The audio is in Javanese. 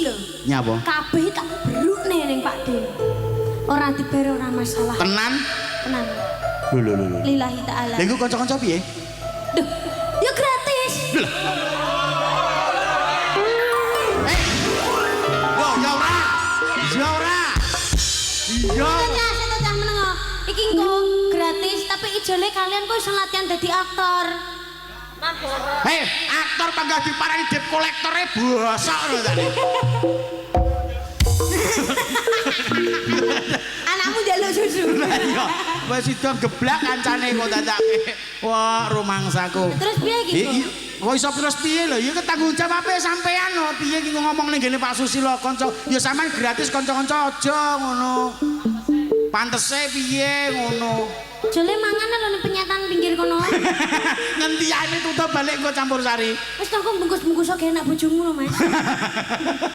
iki lho. Nyapa? Kabeh tak berukne ning Pak De. Ora dibayar ora masalah. Tenan? Tenan. Lho. Lillahi taala. Lha iku kanca-kanca piye? Duh, ya gratis. Lah. Ya ora. Ya ora. Iya. Cah menengo. Iki engko gratis tapi ijole kalian kok iso latihan dadi aktor. Hei, aktor panggah diparani debt kolektore bosok lho tadi. Anakmu njaluk susu. Lah iya, wis sida geblak kancane kok dadake. Wah, rumangsaku. Terus piye iki? Kok iso terus piye lho? Ya tanggung jawabe sampean lho. Piye iki ngomong ning ngene Pak Susilo kanca. Ya sampean gratis kanca-kanca aja ngono. Pantese piye ngono. Jole mangan lho ning penyetan pinggir kono. Ngentiane tutup balik engko campur sari. Wis tak bungkus-bungkus kok enak bojomu lho, Mas.